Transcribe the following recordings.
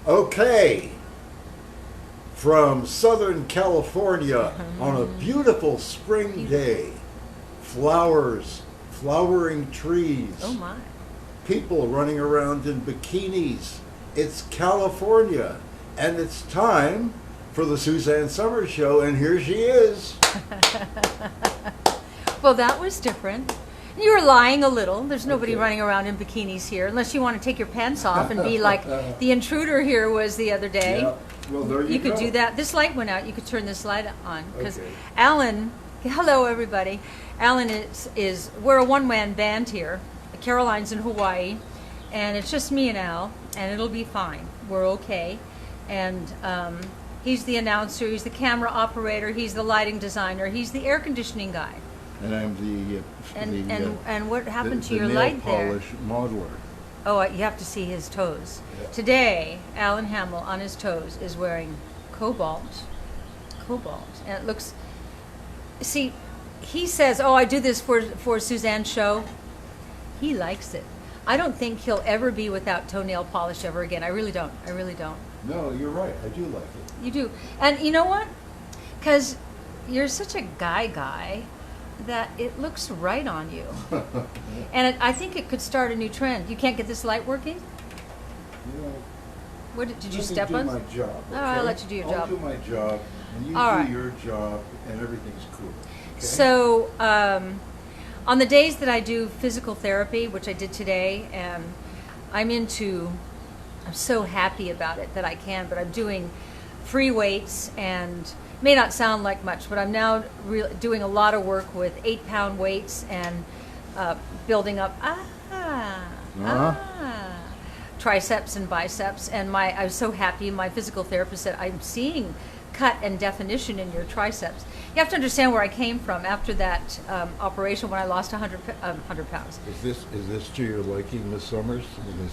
Okay, from Southern California on a beautiful spring day, flowers, flowering trees, Oh my. people running around in bikinis. It's California, and it's time for the Suzanne Summers Show, and here she is. Well, that was different. You were lying a little. There's nobody running around in bikinis here, unless you want to take your pants off and be like the intruder here was the other day. Yeah. Well, there you could go. do that. This light went out. You could turn this light on. Because Okay. Alan, hello everybody. Alan is we're a one-man band here. Caroline's in Hawaii, and it's just me and Al, and it'll be fine. We're okay. And he's the announcer, he's the camera operator, he's the lighting designer, he's the air conditioning guy. And I'm the And what happened to your nail light there? polish modeler. Oh, you have to see his toes. Yeah. Today, Alan Hamill on his toes is wearing cobalt, and it looks. See, he says, "Oh, I do this for Suzanne's show." He likes it. I don't think he'll ever be without toenail polish ever again. I really don't. I really don't. No, you're right. I do like it. You do, and you know what? Because you're such a guy that it looks right on you. And I think it could start a new trend. You can't get this light working? You know, What did you let me step do on? my job. Oh, I'll let you do your I'll job. do my job, and you All do right. your job, and everything's cool. Okay? So, on the days that I do physical therapy, which I did today, and I'm so happy about it that I can, but I'm doing free weights, and it may not sound like much, but I'm now doing a lot of work with 8-pound weights and building up triceps and biceps. And I was so happy. My physical therapist said, "I'm seeing cut and definition in your triceps." You have to understand where I came from after that operation when I lost 100 pounds. Is this to your liking, Miss Summers? This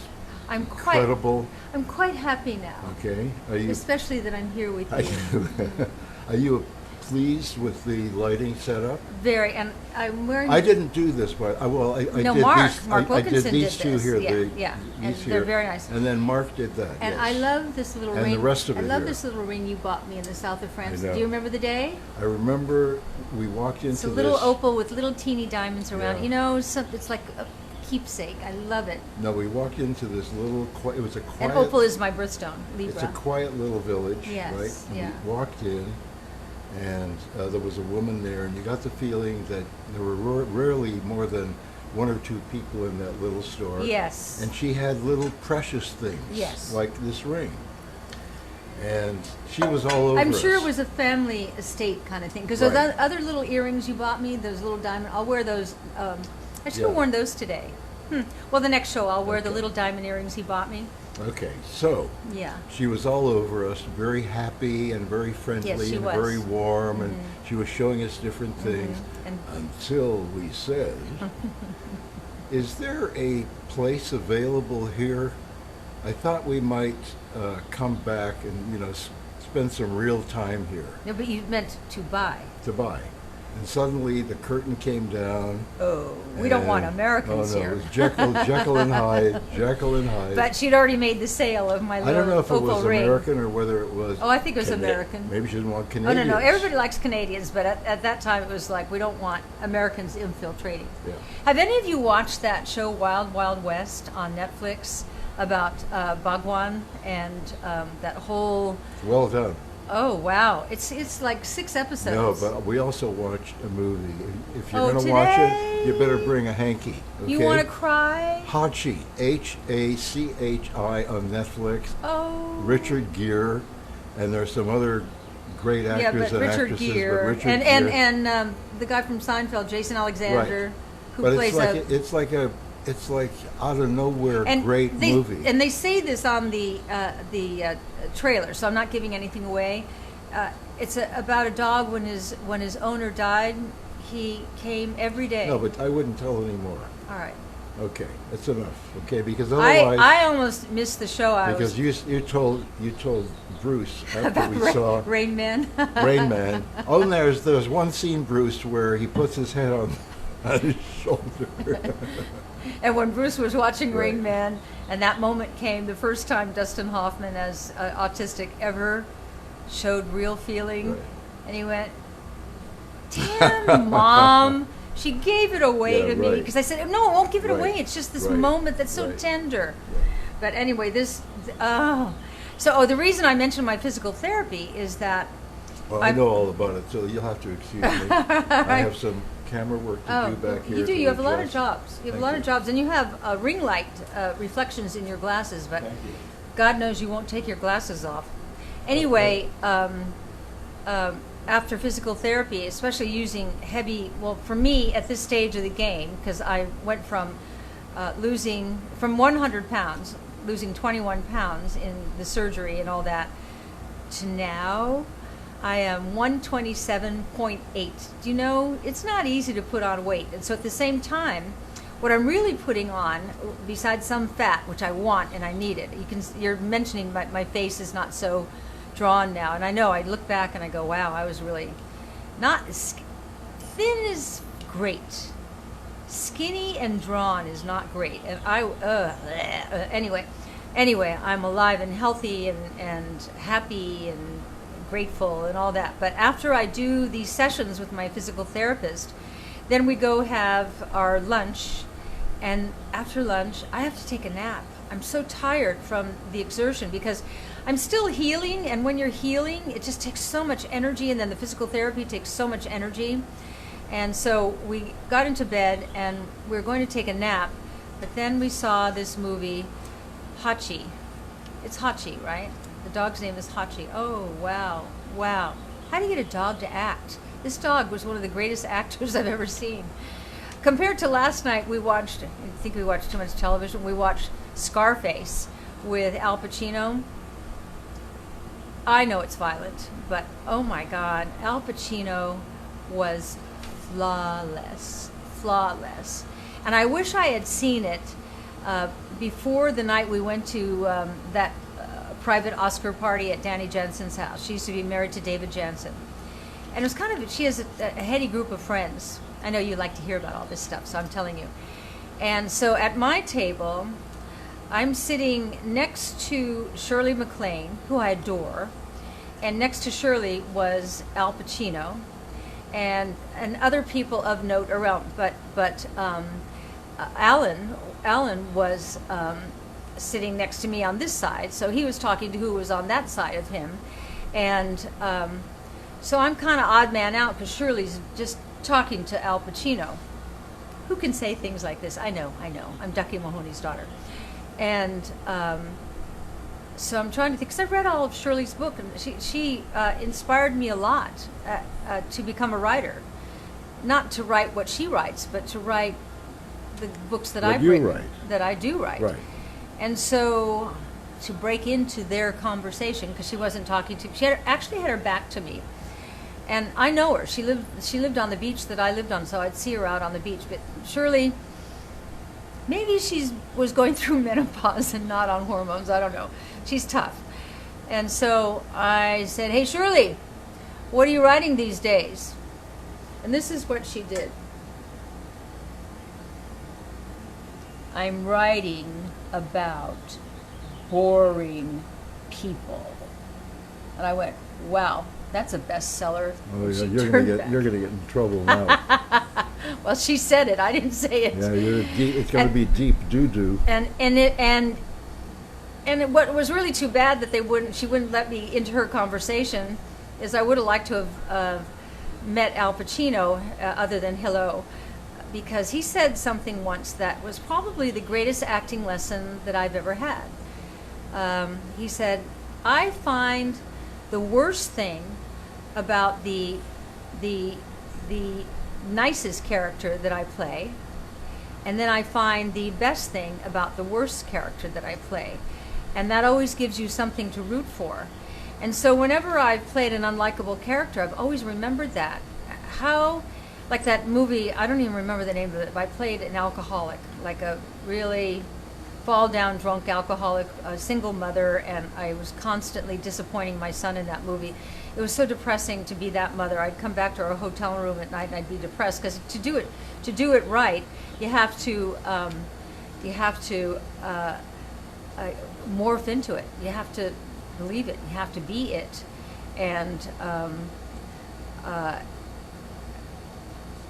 I'm incredible. I'm quite happy now. Okay. Are you? Especially that I'm here with Are you. you, are you pleased with the lighting setup? Very, and I'm wearing. I didn't do this, but I No, did Mark. these. Mark I did Wilkinson these did two this. here. Yeah, and these they're here. very nice. And then Mark did that. And yes. I love this little And ring. the rest of I it love here. this little ring you bought me in the south of France. I know. Do you remember the day? I remember we walked into It's a little this. opal with little teeny diamonds around. Yeah. You know, it's like a keepsake. I love it. No, we walked into this little. It was a quiet. And opal is my birthstone, Libra. It's a quiet little village, Yes, right? And yeah. we walked in, and there was a woman there, and you got the feeling that there were rarely more than one or two people in that little store. Yes. And she had little precious things, Yes. like this ring. And she was all over I'm sure us. it was a family estate kind of thing. Because Right. those other little earrings you bought me, those little diamond, I'll wear those. I should have Yeah. worn those today. Well, the next show I'll wear the Okay. little diamond earrings he bought me. Okay, so Yeah. she was all over us, very happy and very friendly Yes, she and was. very warm, and she was showing us different things And until we said, "Is there a place available here? I thought we might come back and spend some real time here no, but you meant to buy. to buy." And suddenly the curtain came down. Oh, we don't want and- Americans oh, no, here. It was Jekyll and Hyde. Jekyll and Hyde. But she'd already made the sale of my I little don't know if it opal was ring. American or whether it was. Oh, I think it was Cana- American. Maybe she didn't want Oh, Canadians. no. Everybody likes Canadians, but at that time it was like, we don't want Americans infiltrating. Yeah. Have any of you watched that show Wild Wild West on Netflix about Bhagwan and that whole... Well done. Oh, wow. It's like 6 episodes. No, but we also watched a movie. If you're Oh, going to watch today? it, you better bring a hanky. Okay? You want to cry? Hachi, Hachi on Netflix. Oh. Richard Gere, and there's some other great Yeah, actors but and Richard actresses. Gere. But Richard and Gere. the guy from Seinfeld, Jason Alexander, who But plays it's like out of nowhere and great they, movie. And they say this on the trailer, so I'm not giving anything away. It's about a dog when his owner died. He came every day. No, but I wouldn't tell anymore. All right. Okay, that's enough. Okay, because otherwise, I almost missed the show. because you told Bruce after about we saw Rain Man. Rain Man. Oh, and there's one scene, Bruce, where he puts his head on his shoulder. And when Bruce was watching Right. Rain Man, and that moment came, the first time Dustin Hoffman, as autistic, ever showed real feeling, Right. and he went, "Damn, Mom, she gave it away Yeah, to me." right. Because I said, "No, I won't give it Right. away. It's just this Right. moment that's so Right. tender." Right. But anyway, the reason I mentioned my physical therapy is that Well, I I'm- know all about it, so you'll have to excuse me. I have some camera work to do back here. you do. to You have a lot of adjust. jobs. You have Thank a lot you. of jobs, and you have ring light reflections in your glasses. But Thank you. God knows you won't take your glasses off. Anyway, after physical therapy, especially using heavy, well, for me at this stage of the game, because I went from losing from 100 pounds, losing 21 pounds in the surgery and all that, to now I am 127.8. Do you know, it's not easy to put on weight. And so at the same time, what I'm really putting on, besides some fat, which I want and I need it, you're mentioning my face is not so drawn now. And I know, I look back and I go, wow, I was really not thin is great. Skinny and drawn is not great. And anyway, I'm alive and healthy and happy and grateful and all that. But after I do these sessions with my physical therapist, then we go have our lunch, and after lunch I have to take a nap. I'm so tired from the exertion because I'm still healing, and when you're healing it just takes so much energy, and then the physical therapy takes so much energy. And so we got into bed and we were going to take a nap, but then we saw this movie, Hachi. It's Hachi, right? The dog's name is Hachi. Oh, wow, wow. How do you get a dog to act? This dog was one of the greatest actors I've ever seen. Compared to last night, I think we watched too much television, we watched Scarface with Al Pacino. I know it's violent, but oh my God, Al Pacino was flawless. And I wish I had seen it before the night we went to that private Oscar party at Danny Jensen's house. She used to be married to David Jensen. And it was kind of, she has a heady group of friends. I know you like to hear about all this stuff, so I'm telling you. And so at my table, I'm sitting next to Shirley MacLaine, who I adore, and next to Shirley was Al Pacino, and other people of note around. But Alan was sitting next to me on this side, so he was talking to who was on that side of him, and so I'm kind of odd man out because Shirley's just talking to Al Pacino. Who can say things like this? I know. I'm Ducky Mahoney's daughter. And so I'm trying to think, because I've read all of Shirley's book, and she inspired me a lot to become a writer. Not to write what she writes, but to write the books that I've written, that I do write. Right. And so to break into their conversation, because she wasn't talking to, she actually had her back to me. And I know her. She lived on the beach that I lived on, so I'd see her out on the beach. But Shirley, maybe she was going through menopause and not on hormones. I don't know. She's tough. And so I said, "Hey, Shirley, what are you writing these days?" And this is what she did. "I'm writing about boring people." And I went, "Wow, that's a bestseller." Oh, yeah, She you're turned gonna back. get in trouble now. Well, she said it. I didn't say it. Yeah, it's going to be deep doo-doo. And what was really too bad that she wouldn't let me into her conversation is I would have liked to have met Al Pacino other than hello, because he said something once that was probably the greatest acting lesson that I've ever had. He said, "I find the worst thing about the nicest character that I play, and then I find the best thing about the worst character that I play, and that always gives you something to root for." And so whenever I've played an unlikable character, I've always remembered that. How, like that movie, I don't even remember the name of it, but I played an alcoholic, like a really fall down drunk alcoholic single mother, and I was constantly disappointing my son in that movie. It was so depressing to be that mother. I'd come back to our hotel room at night and I'd be depressed, because to do it right, you have to morph into it. You have to believe it. You have to be it. And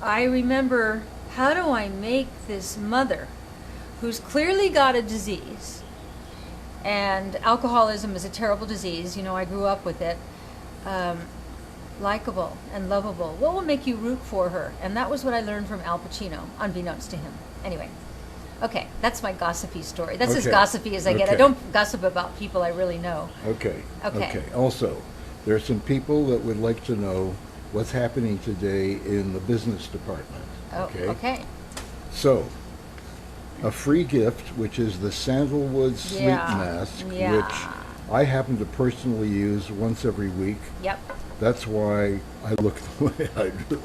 I remember, how do I make this mother who's clearly got a disease, and alcoholism is a terrible disease, I grew up with it, likable and lovable? What will make you root for her? And that was what I learned from Al Pacino, unbeknownst to him. Anyway, okay, that's my gossipy story. That's as gossipy as I get. I don't gossip about people I really know. Okay. Okay. Also, there are some people that would like to know what's happening today in the business department. Oh, okay. So, a free gift, which is the sandalwood sleep mask, which I happen to personally use once every week. Yep. That's why I look the way I do.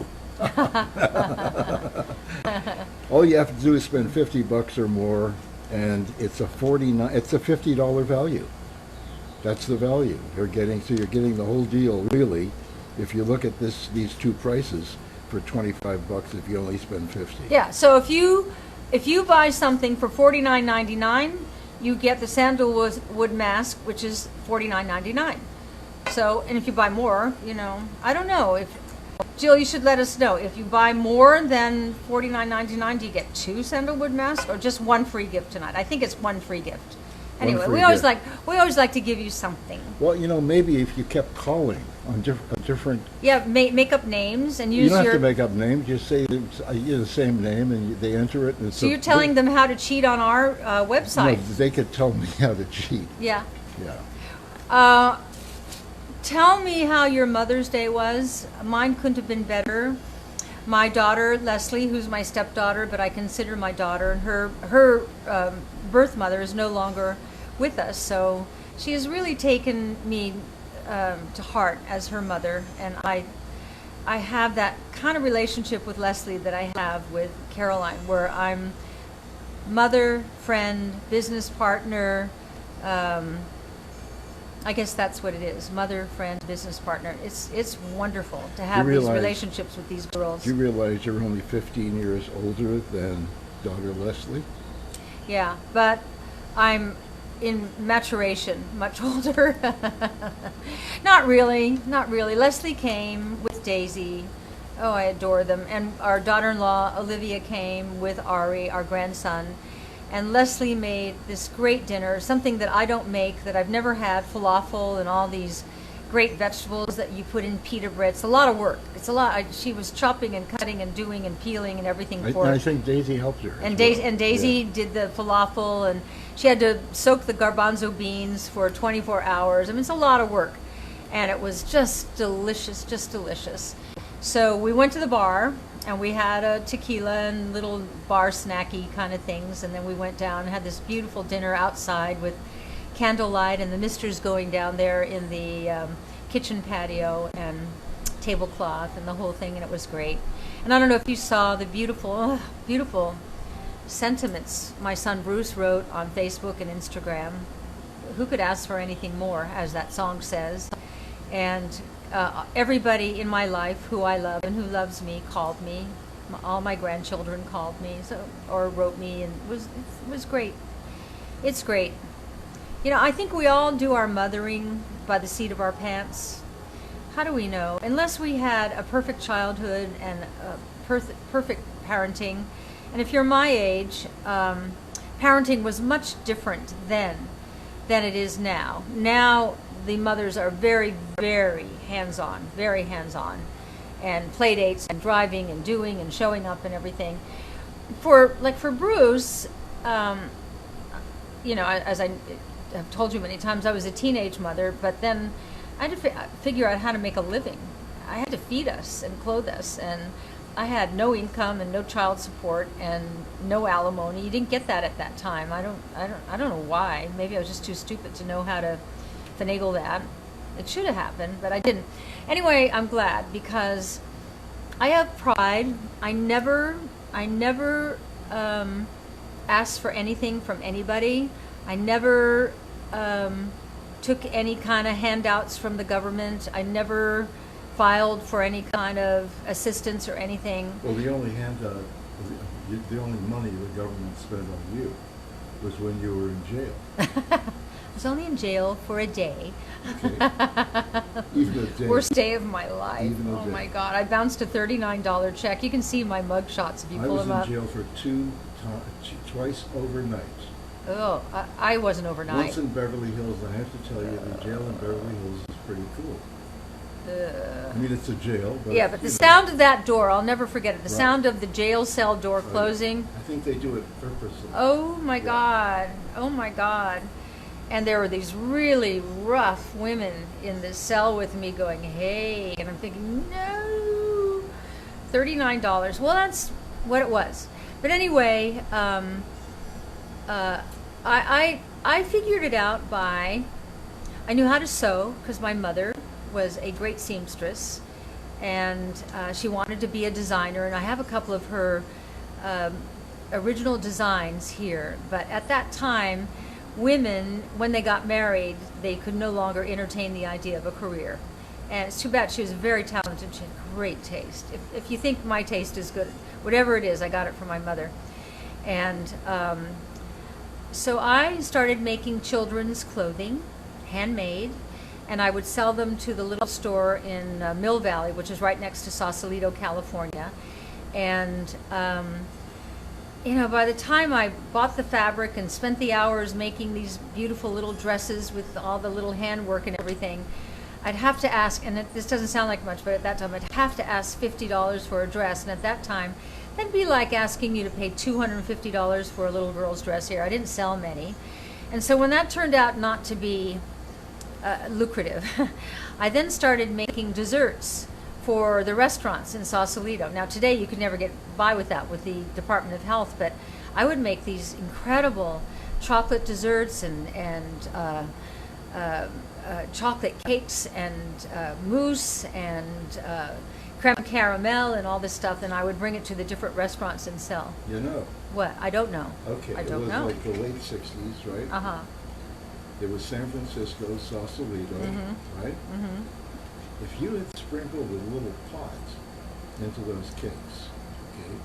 All you have to do is spend $50 or more, and it's a $50 value. That's the value you're getting. So you're getting the whole deal, really, if you look at these two prices for $25 if you only spend $50. Yeah. So if you buy something for $49.99, you get the sandalwood mask, which is $49.99. So, and if you buy more, I don't know. If Jill, you should let us know. If you buy more than $49.99, do you get 2 sandalwood masks or just one free gift tonight? I think it's one free gift. Anyway, we always like to give you something. Well, maybe if you kept calling on different. Yeah, make up names and use you don't have to make up names. Just say the same name and they enter it. And so you're telling them how to cheat on our website. No, they could tell me how to cheat. Yeah. Yeah. Tell me how your Mother's Day was. Mine couldn't have been better. My daughter, Leslie, who's my stepdaughter, but I consider my daughter, and her birth mother is no longer with us. So she has really taken me to heart as her mother. And I have that kind of relationship with Leslie that I have with Caroline, where I'm mother, friend, business partner. I guess that's what it is. Mother, friend, business partner. It's wonderful to have these relationships with these girls. Do you realize you're only 15 years older than daughter Leslie? Yeah, but I'm in maturation, much older. Not really. Leslie came with Daisy. Oh, I adore them. And our daughter-in-law, Olivia, came with Ari, our grandson. And Leslie made this great dinner, something that I don't make, that I've never had, falafel and all these great vegetables that you put in pita bread. It's a lot of work. It's a lot. She was chopping and cutting and doing and peeling and everything for it. I think Daisy helped her. And Daisy did the falafel, and she had to soak the garbanzo beans for 24 hours. I mean, it's a lot of work. And it was just delicious, just delicious. So we went to the bar, and we had a tequila and little bar snacky kind of things, and then we went down and had this beautiful dinner outside with candlelight and the misters going down there in the kitchen patio and tablecloth and the whole thing, and it was great. And I don't know if you saw the beautiful, beautiful sentiments my son Bruce wrote on Facebook and Instagram. Who could ask for anything more, as that song says? And everybody in my life who I love and who loves me called me. All my grandchildren called me, or wrote me, and it was great. It's great. I think we all do our mothering by the seat of our pants. How do we know? Unless we had a perfect childhood and perfect parenting. And if you're my age, parenting was much different then than it is now. Now the mothers are very, very hands-on, and play dates and driving and doing and showing up and everything. For Bruce, as I have told you many times, I was a teenage mother, but then I had to figure out how to make a living. I had to feed us and clothe us, and I had no income and no child support and no alimony. You didn't get that at that time. I don't know why. Maybe I was just too stupid to know how to finagle that. It should have happened, but I didn't. Anyway, I'm glad, because I have pride. I never asked for anything from anybody. I never took any kind of handouts from the government. I never filed for any kind of assistance or anything. Well, the only handout, the only money the government spent on you was when you were in jail. I was only in jail for a day. Okay. Even a day. Worst day of my life. Even a Oh day. my God. I bounced a $39 check. You can see my mug shots if you I pull was them in up. jail for twice overnight. Oh, I wasn't overnight. Once in Beverly Hills, and I have to tell you, the jail in Beverly Hills is pretty cool. I mean, it's a jail, but... Yeah, but the you know, sound of that door, I'll never forget it. The Right. sound of the jail cell door right. closing. I think they do it purposely. Oh my Yeah. God. Oh my God. And there were these really rough women in the cell with me going, hey. And I'm thinking, no. $39. Well, that's what it was. But anyway, I figured it out by, I knew how to sew because my mother was a great seamstress, and she wanted to be a designer, and I have a couple of her original designs here. But at that time, women, when they got married, they could no longer entertain the idea of a career. And it's too bad. She was very talented. She had great taste. If you think my taste is good, whatever it is, I got it from my mother. And so I started making children's clothing, handmade, and I would sell them to the little store in Mill Valley, which is right next to Sausalito, California. And you know, by the time I bought the fabric and spent the hours making these beautiful little dresses with all the little handwork and everything, I'd have to ask, and this doesn't sound like much, but at that time I'd have to ask $50 for a dress, and at that time that'd be like asking you to pay $250 for a little girl's dress here. I didn't sell many. And so when that turned out not to be lucrative, I then started making desserts for the restaurants in Sausalito. Now today you could never get by with that with the Department of Health, but I would make these incredible chocolate desserts and chocolate cakes and mousse and creme caramel and all this stuff, and I would bring it to the different restaurants and sell. You know. What? I don't know. Okay, I it don't was know. like the late 60s, right? Uh-huh. It was San Francisco, Sausalito, right? Mm-hmm. If you had sprinkled a little pot into those cakes, okay,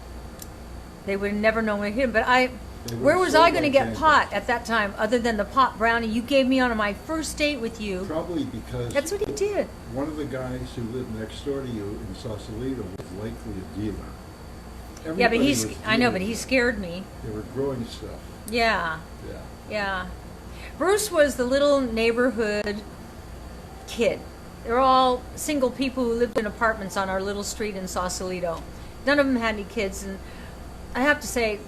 They would have never known where to hit 'em, but They where were was so I going to get organic. pot at that time other than the pot brownie you gave me on my first date with you? probably because That's what he did. one of the guys who lived next door to you in Sausalito was likely a dealer. Yeah, but Everybody he's, was I know, but dealers. he scared me. They were growing stuff. Yeah, Yeah. yeah. Bruce was the little neighborhood kid. They were all single people who lived in apartments on our little street in Sausalito. None of them had any kids, and I have to say,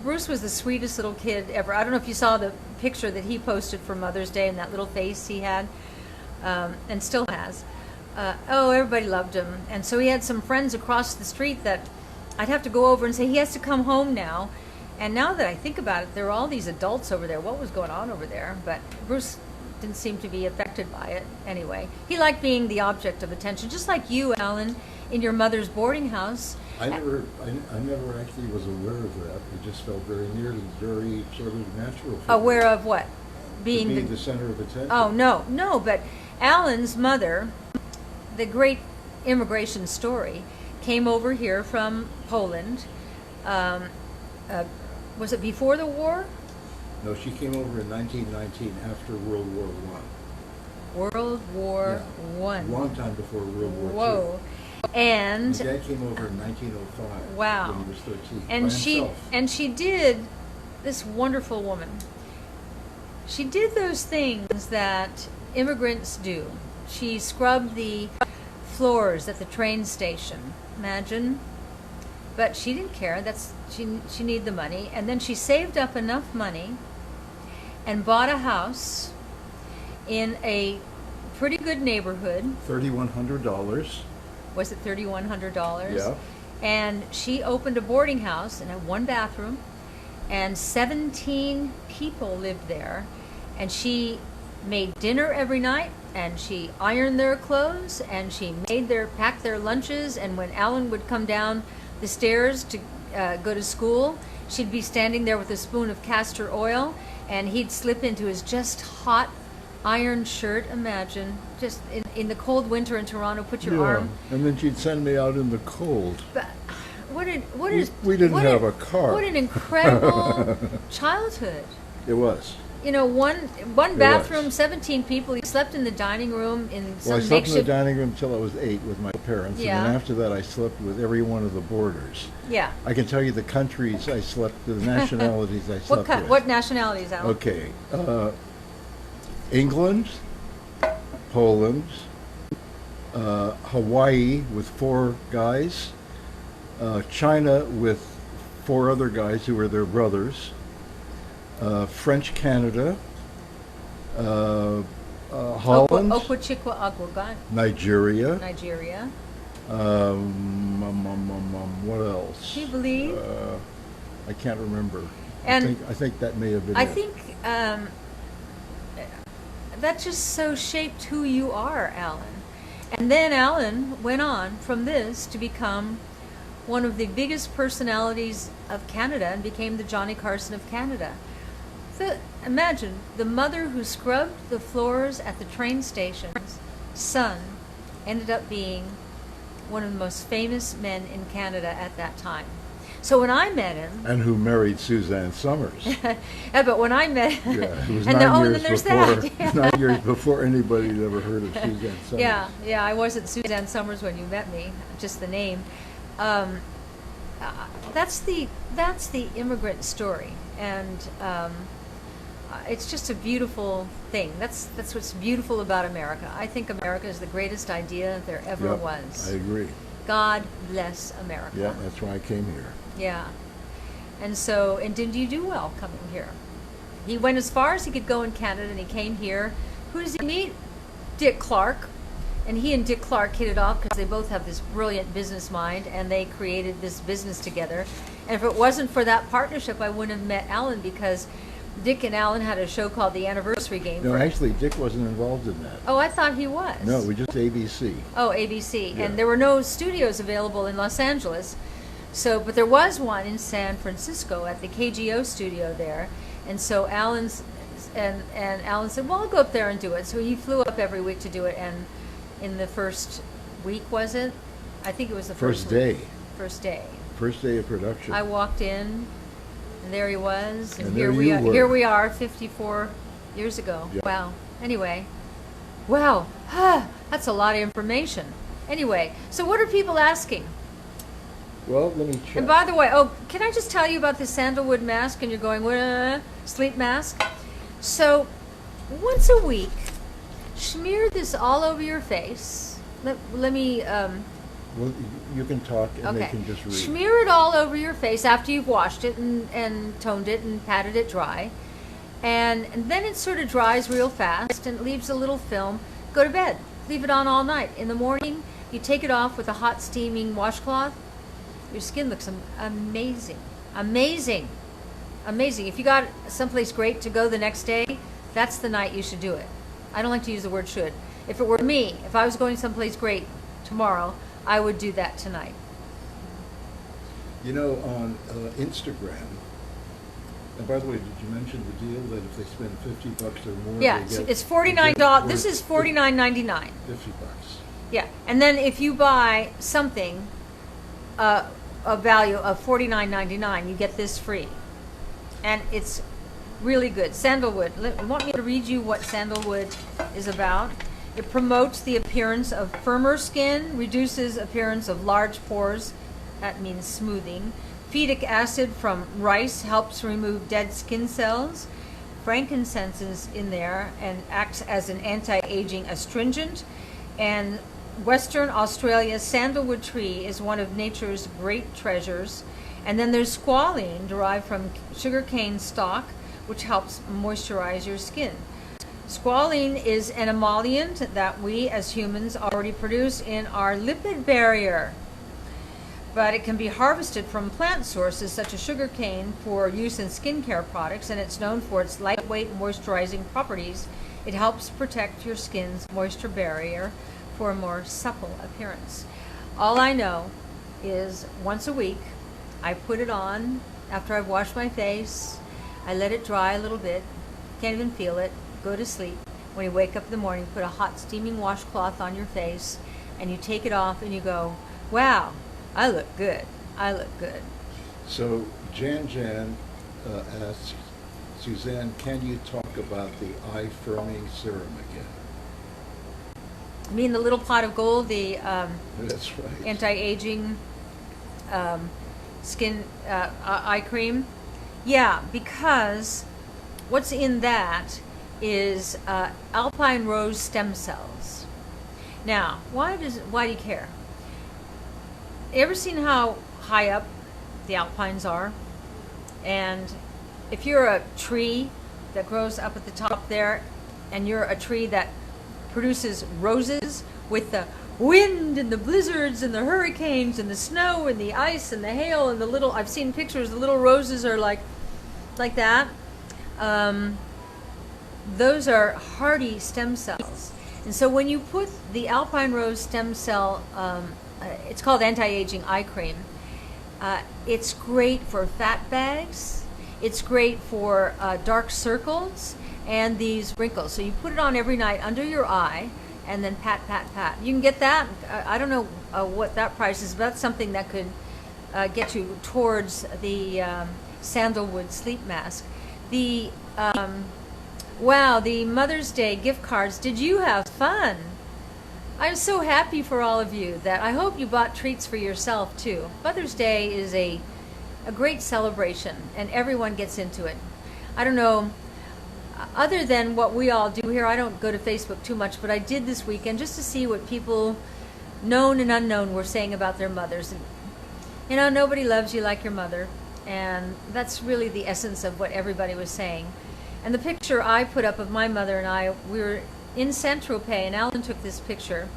Bruce was the sweetest little kid ever. I don't know if you saw the picture that he posted for Mother's Day and that little face he had, and still has. Oh, everybody loved him. And so he had some friends across the street that I'd have to go over and say, he has to come home now. And now that I think about it, there were all these adults over there. What was going on over there? But Bruce didn't seem to be affected by it anyway. He liked being the object of attention, just like you, Alan, in your mother's boarding house. I never actually was aware of that. It just felt very near and very sort of natural. for me. Aware of what? To Being being the center of attention. Oh, no, but Alan's mother, the great immigration story, came over here from Poland. Was it before the war? No, she came over in 1919 after World War I. World War Yeah. One. A long time before World War II. Whoa. My And dad came over in 1905. Wow. When he was 13. and by she himself. and she did, this wonderful woman, she did those things that immigrants do. She scrubbed the floors at the train station. Imagine. But she didn't care. She needed the money, and then she saved up enough money and bought a house in a pretty good neighborhood. $3,100. Was it $3,100? Yeah. And she opened a boarding house and had one bathroom, and 17 people lived there. And she made dinner every night, and she ironed their clothes, and she packed their lunches. And when Alan would come down the stairs to go to school, She'd be standing there with a spoon of castor oil, and he'd slip into his just hot iron shirt. Imagine, just in the cold winter in Toronto, put your arm. And then she'd send me out in the cold. But We didn't have a car. What an incredible childhood. It was. You know, one bathroom, 17 people. He slept in the dining room in some Well, I slept makeshift. in the dining room until I was 8 with my parents, Yeah. and then after that I slept with every one of the boarders. Yeah. I can tell you the countries I slept, the nationalities I slept with. What nationalities, Alan? Okay. England, Poland, Hawaii with 4 guys, China with 4 other guys who were their brothers, French Canada, Holland, Okwachiqua Agwagan, Nigeria, what else? Can you believe? I can't remember. And I think that may have been I it. think that just so shaped who you are, Alan. And then Alan went on from this to become one of the biggest personalities of Canada and became the Johnny Carson of Canada. Imagine the mother who scrubbed the floors at the train station's son ended up being one of the most famous men in Canada at that time. So when I met him, and who married Suzanne Summers. yeah, but when I met him, Yeah, it was and 9 then years there's before. that. Yeah. 9 years before anybody had ever heard of Suzanne Summers. Yeah, I wasn't Suzanne Summers when you met me, just the name. That's the immigrant story, and it's just a beautiful thing. That's what's beautiful about America. I think America is the greatest idea there ever Yep, was. I agree. God bless America. Yeah, that's why I came here. Yeah. And did you do well coming here? He went as far as he could go in Canada, and he came here. Who does he meet? Dick Clark. And he and Dick Clark hit it off because they both have this brilliant business mind, and they created this business together. And if it wasn't for that partnership, I wouldn't have met Alan, because Dick and Alan had a show called The Anniversary Game. No, actually, Dick wasn't involved in that. Oh, I thought he was. No, we just ABC. Oh, ABC. Yeah. And there were no studios available in Los Angeles. But there was one in San Francisco at the KGO studio there. And so Alan said, well, I'll go up there and do it. So he flew up every week to do it. And in the first week, was it? I think it was the first day. week. First day. First day of production. I walked in, and there he was. And here there we you are. were. Here we are, 54 years ago. Yep. Wow. Anyway, wow, that's a lot of information. Anyway, so what are people asking? Well, let me check. And by the way, can I just tell you about this sandalwood mask? And you're going, sleep mask? So, once a week, smear this all over your face. Let me. Well, you can talk and they can just read. Smear it all over your face after you've washed it and toned it and patted it dry. And then it sort of dries real fast and leaves a little film. Go to bed. Leave it on all night. In the morning, you take it off with a hot steaming washcloth. Your skin looks amazing. Amazing. Amazing. If you got someplace great to go the next day, that's the night you should do it. I don't like to use the word should. If it were me, if I was going someplace great tomorrow, I would do that tonight. You know, on Instagram, and by the way, did you mention the deal that if they spend $50 or more, Yeah, they get, it's $49. This is $49.99. $50. Yeah, and then if you buy something a value of $49.99, you get this free, and it's really good. Sandalwood. You want me to read you what sandalwood is about? It promotes the appearance of firmer skin, reduces appearance of large pores, that means smoothing. Phytic acid from rice helps remove dead skin cells. Frankincense is in there and acts as an anti-aging astringent. And Western Australia's sandalwood tree is one of nature's great treasures. And then there's squalene, derived from sugarcane stalk, which helps moisturize your skin. Squalene is an emollient that we as humans already produce in our lipid barrier, but it can be harvested from plant sources such as sugarcane for use in skincare products, and it's known for its lightweight moisturizing properties. It helps protect your skin's moisture barrier for a more supple appearance. All I know is once a week I put it on after I've washed my face. I let it dry a little bit, can't even feel it, go to sleep. When you wake up in the morning, put a hot steaming washcloth on your face, and you take it off and you go, wow, I look good. I look good. So Jan asks, Suzanne, can you talk about the eye firming serum again? I mean the little pot of gold, the That's right. anti-aging skin eye cream. Yeah, because what's in that is alpine rose stem cells. Now, why do you care? You ever seen how high up the alpines are? And if you're a tree that grows up at the top there, and you're a tree that produces roses with the wind and the blizzards and the hurricanes and the snow and the ice and the hail and the little, I've seen pictures, the little roses are like that. Those are hardy stem cells. And so when you put the alpine rose stem cell, it's called anti-aging eye cream, it's great for fat bags, it's great for dark circles and these wrinkles. So you put it on every night under your eye and then pat, pat, pat. You can get that. I don't know what that price is, but that's something that could get you towards the sandalwood sleep mask. The wow, the Mother's Day gift cards. Did you have fun? I'm so happy for all of you that I hope you bought treats for yourself too. Mother's Day is a great celebration and everyone gets into it. I don't know, other than what we all do here, I don't go to Facebook too much, but I did this weekend just to see what people, known and unknown, were saying about their mothers. And, you know, nobody loves you like your mother, and that's really the essence of what everybody was saying. And the picture I put up of my mother and I, we were in Saint-Tropez, and Alan took this picture.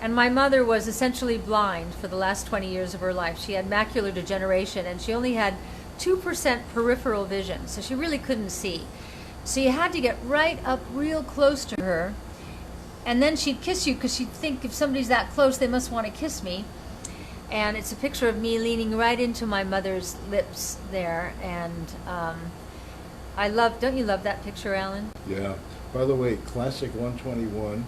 And my mother was essentially blind for the last 20 years of her life. She had macular degeneration, and she only had 2% peripheral vision, so she really couldn't see. So you had to get right up real close to her, and then she'd kiss you because she'd think if somebody's that close, they must want to kiss me. And it's a picture of me leaning right into my mother's lips there, and I love, don't you love that picture, Alan? Yeah. By the way, Classic 121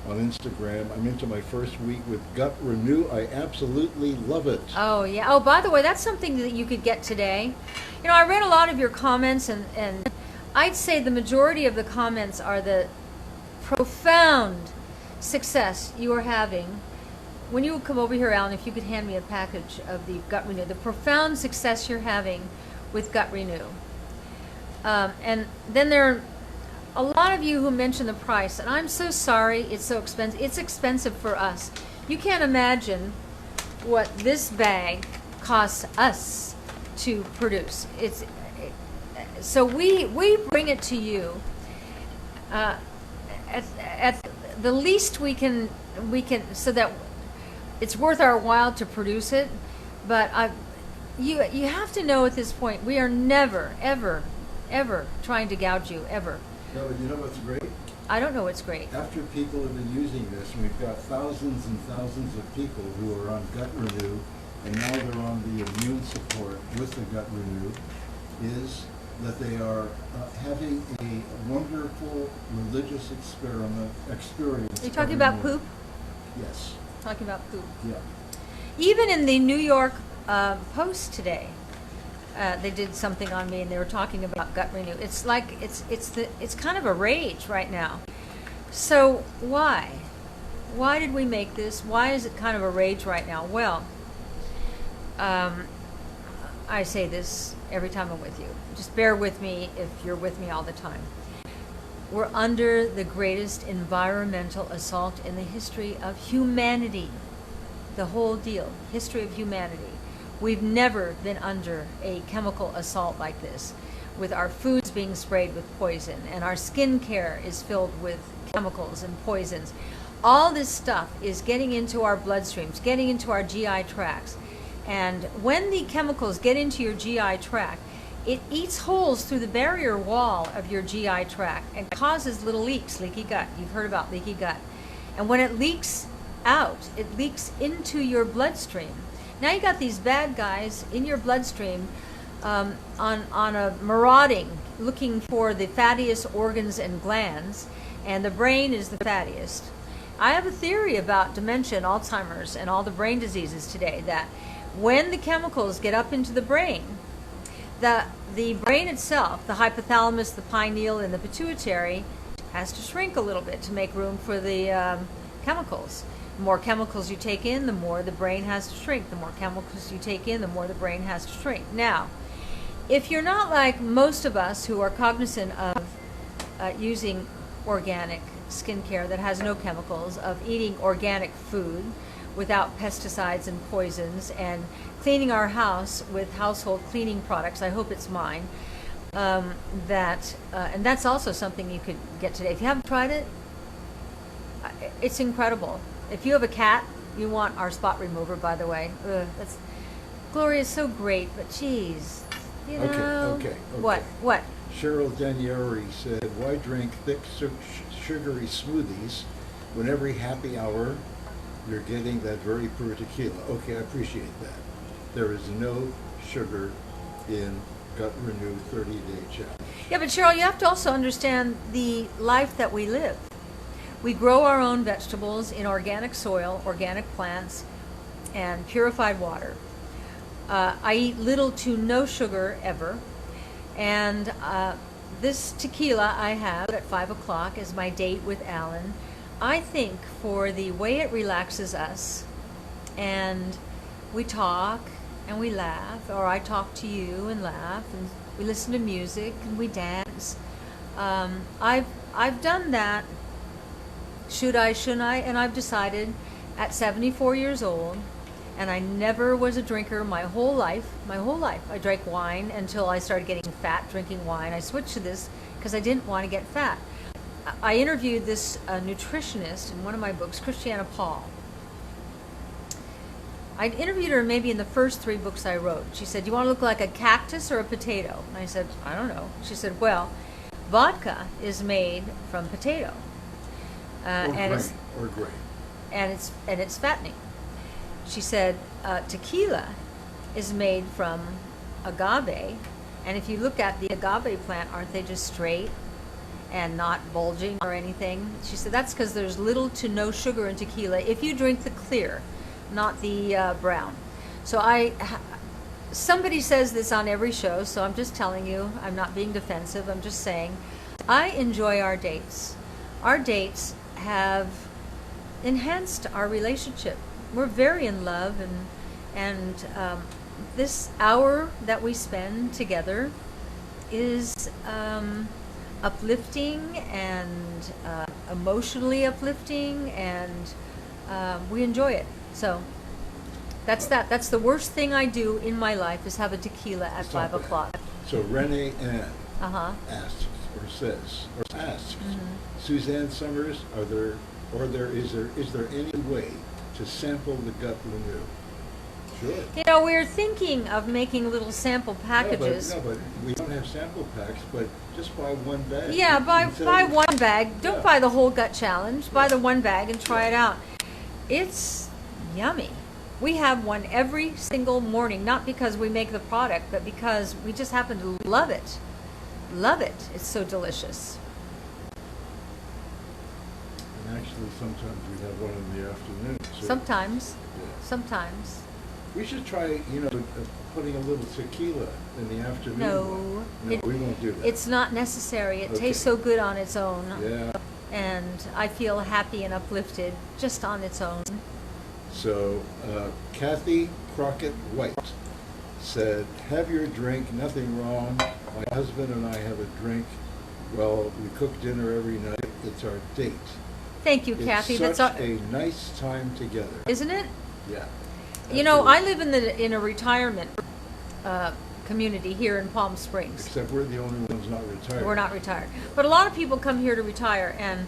on Instagram. I'm into my first week with Gut Renew. I absolutely love it. Oh, yeah. Oh, by the way, that's something that you could get today. You know, I read a lot of your comments, and I'd say the majority of the comments are the profound success you are having. When you would come over here, Alan, if you could hand me a package of the Gut Renew, the profound success you're having with Gut Renew. And then there are a lot of you who mention the price, and I'm so sorry it's so expensive. It's expensive for us. You can't imagine what this bag costs us to produce. So we bring it to you at the least we can so that it's worth our while to produce it. But you have to know at this point we are never ever trying to gouge you ever. No, but you know what's great? I don't know what's great. After people have been using this, and we've got thousands and thousands of people who are on Gut Renew, and now they're on the immune support with the Gut Renew, is that they are having a wonderful religious experience. Are you talking about poop? Yes. Talking about poop. Yeah. Even in the New York Post today, they did something on me, and they were talking about Gut Renew. It's like it's kind of a rage right now. So why did we make this? Why is it kind of a rage right now? Well, I say this every time I'm with you. Just bear with me if you're with me all the time. We're under the greatest environmental assault in the history of humanity. The whole deal, history of humanity. We've never been under a chemical assault like this, with our foods being sprayed with poison, and our skincare is filled with chemicals and poisons. All this stuff is getting into our bloodstreams, getting into our GI tracts. And when the chemicals get into your GI tract, it eats holes through the barrier wall of your GI tract and causes little leaks, leaky gut. You've heard about leaky gut. And when it leaks out, it leaks into your bloodstream. Now you got these bad guys in your bloodstream on a marauding, looking for the fattiest organs and glands, and the brain is the fattiest. I have a theory about dementia and Alzheimer's and all the brain diseases today, that when the chemicals get up into the brain, the brain itself, the hypothalamus, the pineal, and the pituitary, has to shrink a little bit to make room for the chemicals. The more chemicals you take in, the more the brain has to shrink. The more chemicals you take in, the more the brain has to shrink. Now, if you're not like most of us who are cognizant of using organic skincare that has no chemicals, of eating organic food without pesticides and poisons, and cleaning our house with household cleaning products, I hope it's mine, and that's also something you could get today. If you haven't tried it, it's incredible. If you have a cat, you want our spot remover, by the way. That's Gloria's so great, but geez, you know. Okay. What? Cheryl Danieri said, why drink thick sugary smoothies when every happy hour you're getting that very pure tequila? Okay, I appreciate that. There is no sugar in Gut Renew 30-day challenge. Yeah, but Cheryl, you have to also understand the life that we live. We grow our own vegetables in organic soil, organic plants, and purified water. I eat little to no sugar ever. And this tequila I have at 5 o'clock is my date with Alan. I think for the way it relaxes us, and we talk and we laugh, or I talk to you and laugh, and we listen to music and we dance. I've done that. Should I, shouldn't I? And I've decided at 74 years old, and I never was a drinker my whole life. I drank wine until I started getting fat drinking wine. I switched to this because I didn't want to get fat. I interviewed this nutritionist in one of my books, Christiana Paul. I interviewed her maybe in the first 3 books I wrote. She said, "You want to look like a cactus or a potato?" And I said, "I don't know." She said, "Well, vodka is made from potato, Or grain. and it's fattening." She said, "Tequila is made from agave, and if you look at the agave plant, aren't they just straight and not bulging or anything?" She said, "That's because there's little to no sugar in tequila if you drink the clear, not the brown." So somebody says this on every show, so I'm just telling you, I'm not being defensive, I'm just saying, I enjoy our dates. Our dates have enhanced our relationship. We're very in love, and this hour that we spend together is uplifting and emotionally uplifting, and we enjoy it. So that's that. That's the worst thing I do in my life, is have a tequila at 5 o'clock. So Renee Ann Uh-huh. asks, Suzanne Summers, is there any way to sample the Gut Renew? Sure. You know, we're thinking of making little sample packages. No, but we don't have sample packs, but just buy one bag. Yeah, buy one bag. Don't buy the whole gut challenge. Buy the one bag and try it out. It's yummy. We have one every single morning, not because we make the product, but because we just happen to love it. Love it. It's so delicious. And actually, sometimes we have one in the afternoon. So Sometimes. Yeah. Sometimes. We should try, putting a little tequila in the afternoon. No. We won't do that. It's not necessary. It Okay. tastes so good on its own. Yeah. And I feel happy and uplifted just on its own. So, Kathy Crockett White said, "Have your drink, nothing wrong. My husband and I have a drink. Well, we cook dinner every night. It's our date. Thank you, Kathy. It's such a nice time together." Isn't it? Yeah. You know, I absolutely. live in a retirement community here in Palm Springs. Except we're the only ones not retired. We're not retired. But a lot of people come here to retire, and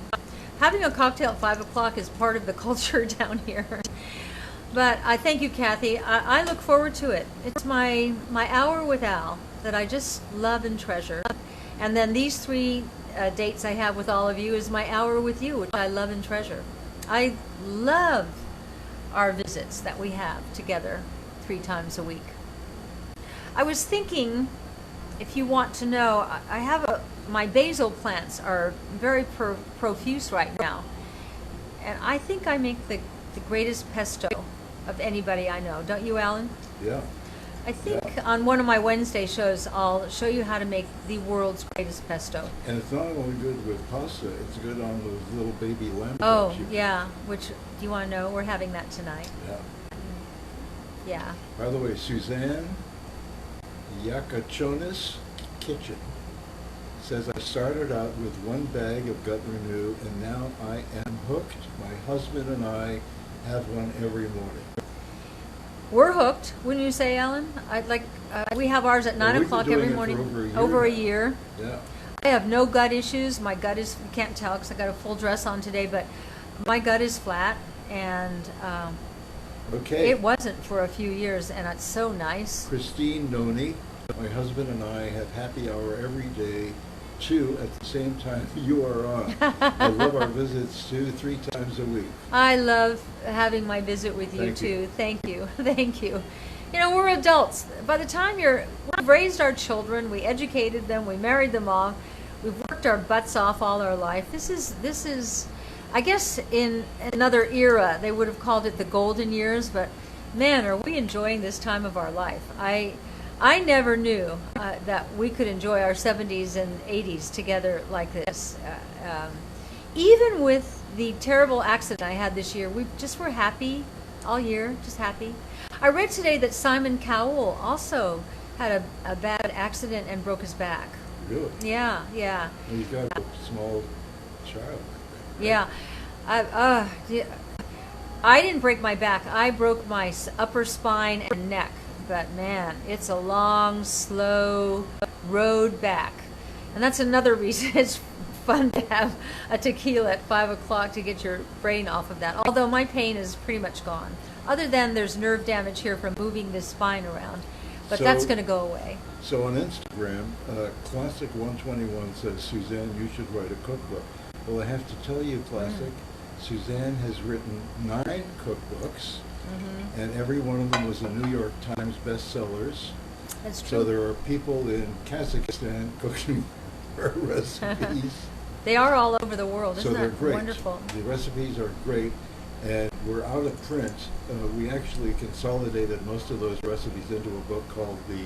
having a cocktail at 5 o'clock is part of the culture down here. But I thank you, Kathy. I look forward to it. It's my hour with Al that I just love and treasure. And then these 3 dates I have with all of you is my hour with you, which I love and treasure. I love our visits that we have together 3 times a week. I was thinking, if you want to know, I have my basil plants are very profuse right now. And I think I make the greatest pesto of anybody I know. Don't you, Alan? Yeah. I think on one of my Wednesday shows, I'll show you how to make the world's greatest pesto. And it's not only good with pasta, it's good on those little baby lamb Oh, chops. yeah. Which, do you want to know? We're having that tonight. Yeah. Yeah. By the way, Suzanne Yakachonis Kitchen says, I started out with one bag of Gut Renew, and now I am hooked. My husband and I have one every morning. We're hooked, wouldn't you say, Alan? We have ours at 9 Well, we've been o'clock doing every it for morning. over a year a year. Yeah. I have no gut issues. My gut is, you can't tell because I got a full dress on today, but my gut is flat, and Okay. it wasn't for a few years, and it's so nice. Christine Noni, my husband and I have happy hour every day, too, at the same time you are on. I love our visits 2-3 times a week. I love having my visit with you, Thank too. you. Thank you. Thank you. You know, we're adults. By the time we've raised our children, we educated them, we married them off, we've worked our butts off all our life. This is, I guess in another era, they would have called it the golden years, but man, are we enjoying this time of our life. I never knew that we could enjoy our 70s and 80s together like this. Even with the terrible accident I had this year, we just were happy all year, just happy. I read today that Simon Cowell also had a bad accident and broke his back. Really? Yeah, yeah. And he's got a small child. Yeah. I didn't break my back. I broke my upper spine and neck. But man, it's a long, slow road back. And that's another reason it's fun to have a tequila at 5 o'clock to get your brain off of that. Although my pain is pretty much gone. Other than there's nerve damage here from moving this spine around. But that's going to go away. So on Instagram, Classic 121 says, Suzanne, you should write a cookbook. Well, I have to tell you, Classic, Suzanne has written 9 cookbooks, and every one of them was a New York Times bestsellers. That's true. So there are people in Kazakhstan cooking her recipes. They are all over the world. So Isn't they're that great. wonderful? The recipes are great, and we're out of print. We actually consolidated most of those recipes into a book called The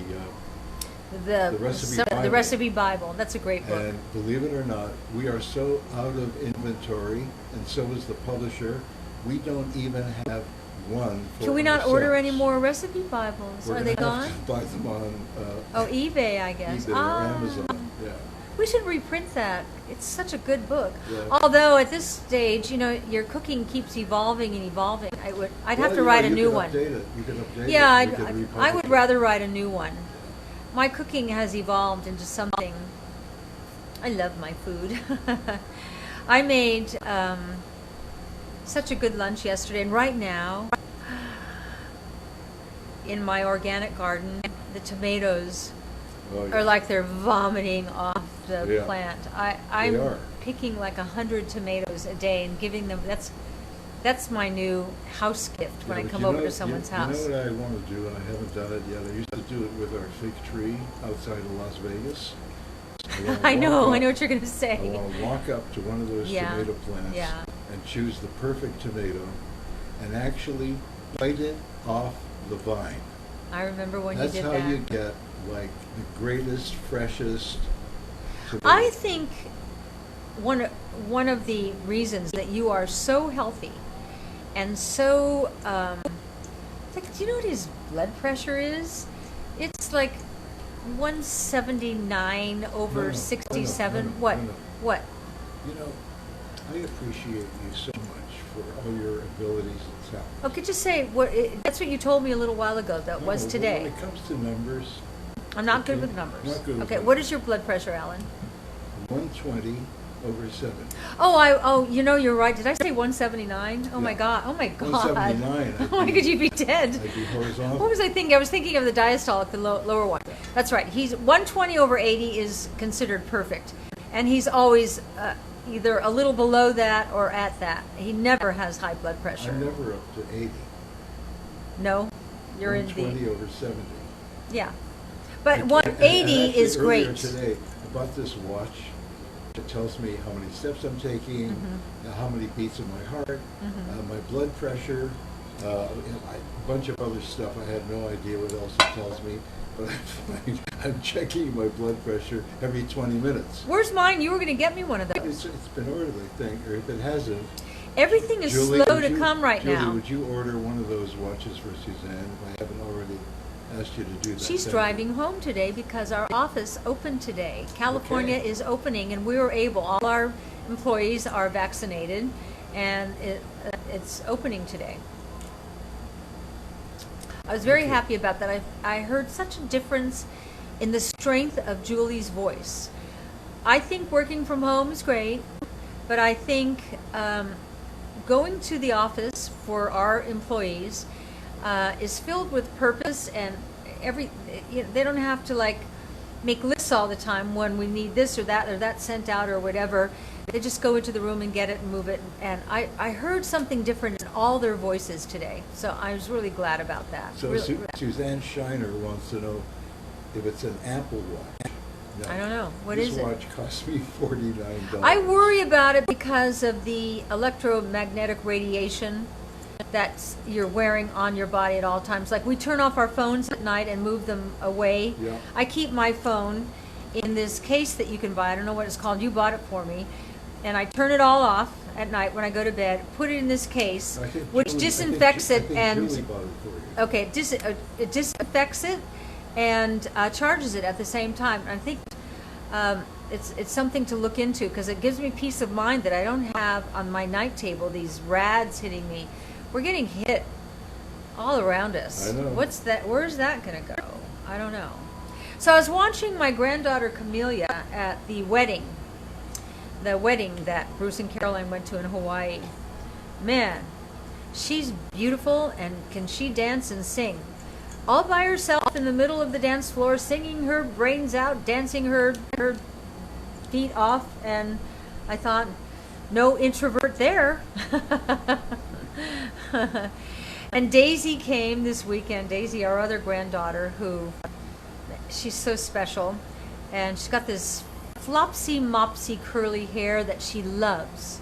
Recipe Bible. The Recipe Bible. That's a great book. And believe it or not, we are so out of inventory, and so is the publisher. We don't even have one for Can we not order ourselves. any more Recipe Bibles? We're Are they gonna have gone? to buy them on eBay, I guess. eBay or Amazon. Yeah. We should reprint that. It's such a good book. Yeah. Although at this stage, you know, your cooking keeps evolving and evolving. I'd have to write a new one. Update it. You can update Yeah, it. You can I republish would it. rather write a new one. My cooking has evolved into something. I love my food. I made such a good lunch yesterday, and right now, in my organic garden, the tomatoes Oh, yeah. are like they're vomiting off the Yeah. plant. They I'm are. picking like 100 tomatoes a day and giving them. That's my new house gift when Yeah, I but come you over know- to someone's house. You know what I want to do, and I haven't done it yet? I used to do it with our fig tree outside of Las Vegas. I know I what you're going to I say. want to walk up to one of those Yeah, tomato plants yeah. and choose the perfect tomato and actually bite it off the vine. I remember when That's you did how that. you get like the greatest, freshest tomato. I think one of the reasons that you are so healthy and so like, do you know what his blood pressure is? It's like 179 over No, no, 67. no, no, What? no, no. What? You know, I appreciate you so much for all your abilities and talent. Okay, just say that's what you told me a little while ago. That No, was but today. When it comes to numbers, I'm not good okay, with numbers. not good with Okay, numbers. what is your blood pressure, Alan? 120 over 7. Oh, you know, you're right. Did I say 179? Oh my Yeah. God. Oh my God. 179, I'd Oh my be- God, you'd be dead. I'd be horizontal. What was I thinking? I was thinking of the diastolic, the lower one. That's right. He's 120 over 80 is considered perfect, and he's always either a little below that or at that. He never has high blood pressure. I'm never up to 80. No, you're in 120 the over 70. yeah. But And 180 actually, is earlier great. today, I bought this watch. It tells me how many steps I'm taking, how many beats of my heart, my blood pressure, a bunch of other stuff. I had no idea what else it tells me, but I'm checking my blood pressure every 20 minutes. Where's mine? You were going to get me one of those. It's been ordered, I think, or if it hasn't. Everything is Julie, slow would to you- come right Julie, now. would you order one of those watches for Suzanne if I haven't already asked you to do that? She's Thank driving you. home today because our office opened today. California Okay. is opening, and we were able, all our employees are vaccinated, and it's opening today. I was very Okay. happy about that. I heard such a difference in the strength of Julie's voice. I think working from home is great, but I think going to the office for our employees is filled with purpose, and they don't have to like make lists all the time when we need this or that sent out or whatever. They just go into the room and get it and move it. And I heard something different in all their voices today, so I was really glad about that. So Really- Suzanne Shiner wants to know if it's an Apple Watch. No. I don't know. What This is it? watch cost me $49. I worry about it because of the electromagnetic radiation that you're wearing on your body at all times. Like we turn off our phones at night and move them away. Yeah. I keep my phone in this case that you can buy. I don't know what it's called. You bought it for me. And I turn it all off at night when I go to bed, put it in this case, I think which Julie- disinfects I it think and... Julie bought it for you. Okay, it disinfects it and charges it at the same time. And I think it's something to look into because it gives me peace of mind that I don't have on my night table these rads hitting me. We're getting hit all around us. I know. What's that? Where's that going to go? I don't know. So I was watching my granddaughter Camelia at the wedding that Bruce and Caroline went to in Hawaii. Man, she's beautiful, and can she dance and sing? All by herself in the middle of the dance floor, singing her brains out, dancing her feet off, and I thought, no introvert there. And Daisy came this weekend. Daisy, our other granddaughter, who she's so special, and she's got this flopsy mopsy curly hair that she loves.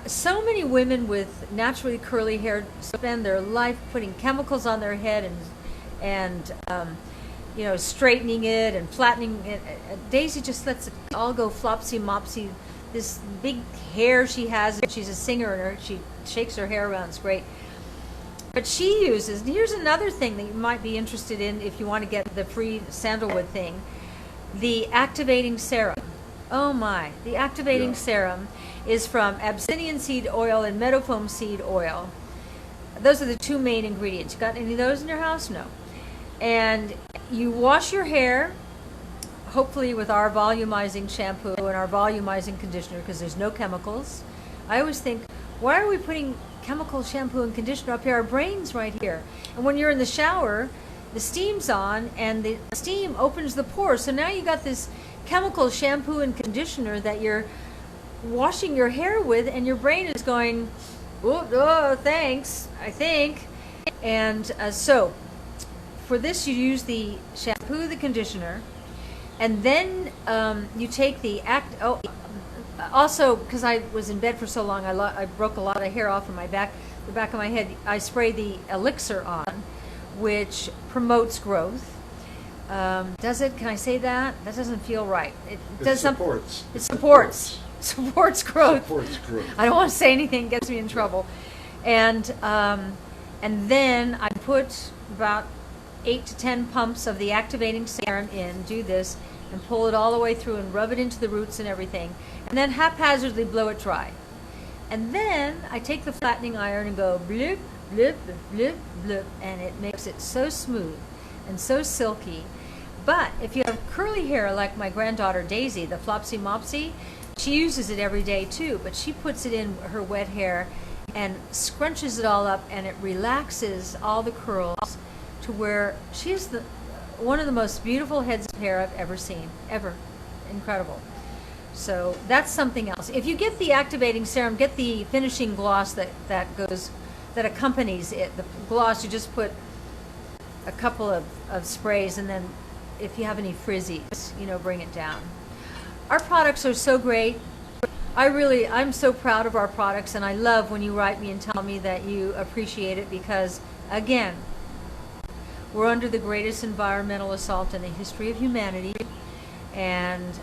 So many women with naturally curly hair spend their life putting chemicals on their head and straightening it and flattening it. Daisy just lets it all go flopsy mopsy. This big hair she has, and she's a singer, and she shakes her hair around. It's great. But she uses, and here's another thing that you might be interested in if you want to get the free sandalwood thing, the activating serum. Oh my, the activating Yeah. serum is from Abyssinian seed oil and meadowfoam seed oil. Those are the two main ingredients. You got any of those in your house? No. And you wash your hair, hopefully with our volumizing shampoo and our volumizing conditioner, because there's no chemicals. I always think, why are we putting chemical shampoo and conditioner up here? Our brain's right here. And when you're in the shower, the steam's on, and the steam opens the pores. So now you got this chemical shampoo and conditioner that you're washing your hair with, and your brain is going, oh, thanks, I think. And so for this, you use the shampoo, the conditioner, and then you take the also, because I was in bed for so long, I broke a lot of hair off in the back of my head. I spray the elixir on, which promotes growth. Does it? Can I say that? That doesn't feel right. It does supports. It supports growth. Supports growth. I don't want to say anything gets me in trouble. And then I put about 8 to 10 pumps of the activating serum in, do this, and pull it all the way through and rub it into the roots and everything, and then haphazardly blow it dry. And then I take the flattening iron and go blip, blip, blip, blip, and it makes it so smooth and so silky. But if you have curly hair like my granddaughter Daisy, the flopsy mopsy, she uses it every day too, but she puts it in her wet hair and scrunches it all up, and it relaxes all the curls to where she's one of the most beautiful heads of hair I've ever seen, ever. Incredible. So that's something else. If you get the activating serum, get the finishing gloss that accompanies it. The gloss, you just put a couple of sprays and then if you have any frizzies, you know, bring it down. Our products are so great. I'm so proud of our products, and I love when you write me and tell me that you appreciate it because, again, we're under the greatest environmental assault in the history of humanity. And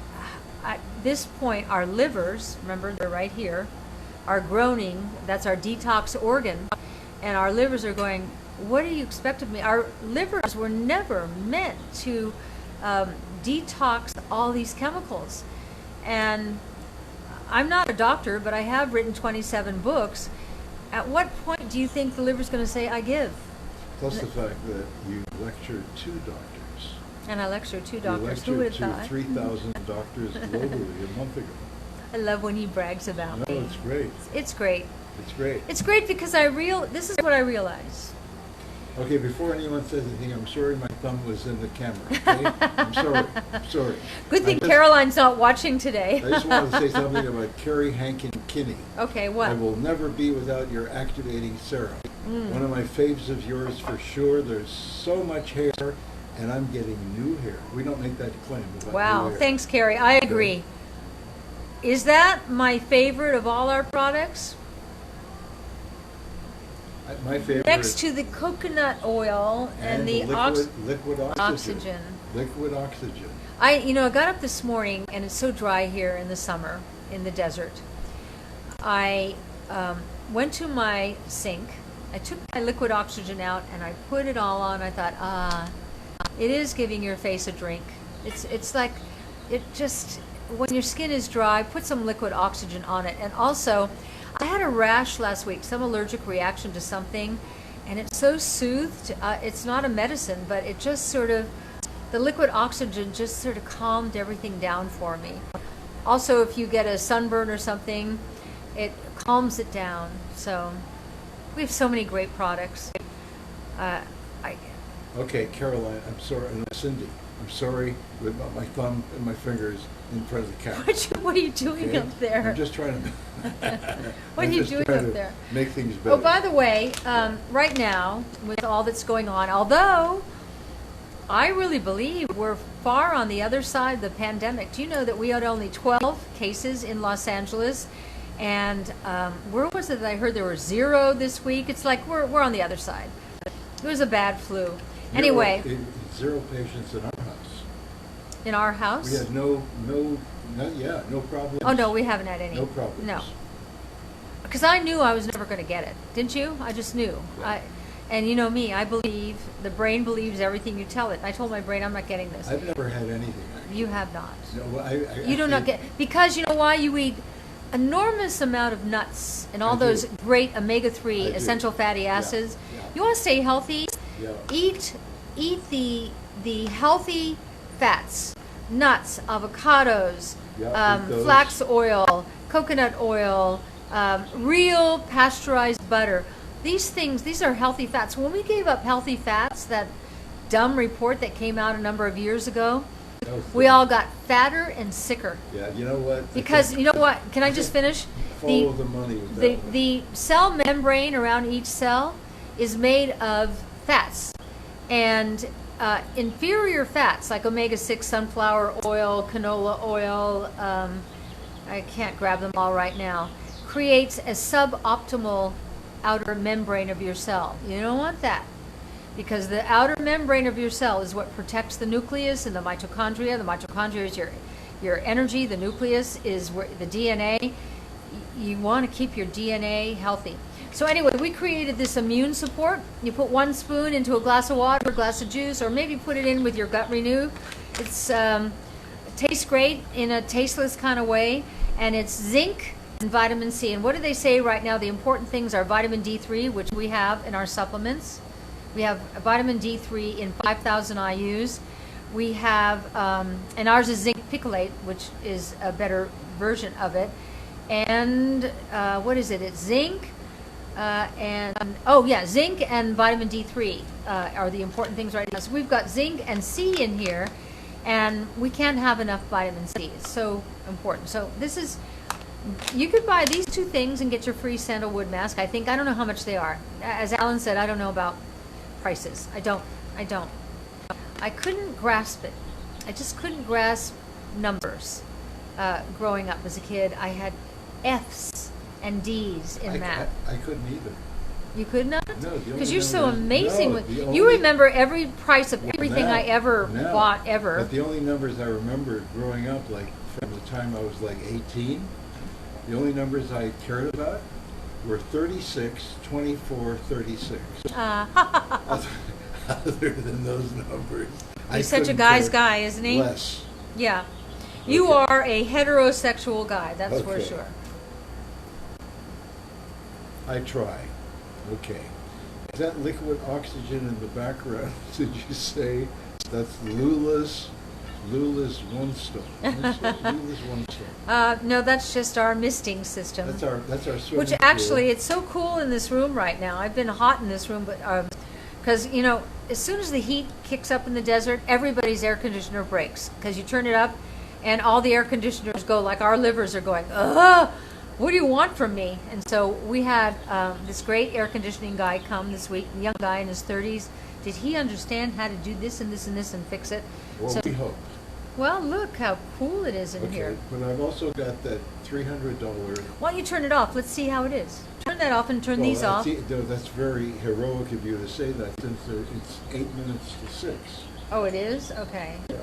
at this point, our livers, remember they're right here, are groaning. That's our detox organ. And our livers are going, what do you expect of me? Our livers were never meant to detox all these chemicals. And I'm not a doctor, but I have written 27 books. At what point do you think the liver's going to say, I give? Plus the fact that you lectured 2 doctors. And I lectured 2 You doctors. Who would lectured have to thought? 3,000 doctors globally a month ago. I love when he brags about No, me. it's great. It's great. It's great. It's great because this is what I realize. Okay, before anyone says anything, I'm sorry my thumb was in the camera, okay? I'm sorry. I'm sorry. Good thing I just- Caroline's not watching today. I just wanted to say something about Carrie Hankin Kinney. Okay, what? I will never be without your activating serum. One of my faves of yours for sure. There's so much hair, and I'm getting new hair. We don't make that claim about Wow, new hair. thanks, Carrie. I agree. Is that my favorite of all our products? My favorite. Next to the coconut oil and the liquid oxygen. oxygen. Liquid oxygen. I got up this morning, and it's so dry here in the summer in the desert. I went to my sink. I took my liquid oxygen out, and I put it all on. I thought, it is giving your face a drink. It's like, it just, when your skin is dry, put some liquid oxygen on it. And also, I had a rash last week, some allergic reaction to something, and it so soothed. It's not a medicine, but it just sort of, the liquid oxygen just sort of calmed everything down for me. Also, if you get a sunburn or something, it calms it down. So we have so many great products. Okay, Caroline, I'm sorry. And Cindy, I'm sorry with my thumb and my fingers in front of the camera. What are you doing Okay? up there? I'm just trying to. What I'm are you just doing trying up to there? Make things better. Oh, by the way, right now, with all that's going on, although I really believe we're far on the other side of the pandemic. Do you know that we had only 12 cases in Los Angeles? And where was it that I heard there were 0 this week? It's like we're on the other side. It was a bad flu. Anyway. 0 patients in our house. In our house? We had no problems. Oh, no, we haven't had any. No problems. No. Because I knew I was never going to get it. Didn't you? I just knew. Yeah. And you know me, I believe, the brain believes everything you tell it. I told my brain, I'm not getting this. I've never had anything. Actually. You have not. No, You do not get, because you know why? You eat enormous amount of nuts and all I do. those great I omega-3 do. essential fatty acids. Yeah. You want to stay healthy? Yeah. Eat the healthy fats, nuts, avocados, Yeah, eat those. flax oil, coconut oil, real pasteurized butter. These are healthy fats. When we gave up healthy fats, that dumb report that came out a number of years ago, That was we dumb. all got fatter and sicker. Yeah, you know what? Because, you know what, can I just finish? Follow the money with that The, one. the cell membrane around each cell is made of fats. And inferior fats like omega-6 sunflower oil, canola oil, I can't grab them all right now, creates a suboptimal outer membrane of your cell. You don't want that, because the outer membrane of your cell is what protects the nucleus and the mitochondria. The mitochondria is your energy. The nucleus is where the DNA. You want to keep your DNA healthy. So anyway, we created this immune support. You put 1 spoon into a glass of water, a glass of juice, or maybe put it in with your Gut Renew. It tastes great in a tasteless kind of way, and it's zinc and vitamin C. And what do they say right now? The important things are vitamin D3, which we have in our supplements. We have vitamin D3 in 5,000 IUs. We have, and ours is zinc picolate, which is a better version of it. And what is it? It's zinc. Zinc and vitamin D3 are the important things right now. So we've got zinc and C in here, and we can't have enough vitamin C. It's so important. So this is, you could buy these 2 things and get your free sandalwood mask. I don't know how much they are. As Alan said, I don't know about prices. I don't. I couldn't grasp it I just couldn't grasp numbers. Growing up as a kid, I had F's and D's in math. I couldn't either. You could not? No, the only Because you're so numbers- amazing. no, the You only- remember every price of everything Now- I ever now. bought ever. But the only numbers I remember growing up, like from the time I was like 18, the only numbers I cared about were 36, 24, 36. Other than those numbers, He's such a guy's guy, isn't he? Less. Yeah. You Okay. are a heterosexual guy, that's for Okay. sure. I try. Okay. Is that liquid oxygen in the background? Did you say that's Lula's one stone? Lula's one stone. No, that's just our misting system. That's our swimming Which actually, it's so cool in this room right now. I've been hot in this room, but because as soon as the heat kicks up in the desert, everybody's air conditioner breaks because you turn it up, and all the air conditioners go like our livers are going. Ugh! What do you want from me? And so we had this great air conditioning guy come this week, a young guy in his 30s. Did he understand how to do this and this and this and fix it? Well, So- we hope. Well, look how cool it is in Okay, here. but I've also got that $300. Why don't you turn it off? Let's see how it is. Turn that off and turn Well, these off. That's very heroic of you to say that, since it's 8 minutes to 6. Oh, it is? Okay. Yeah.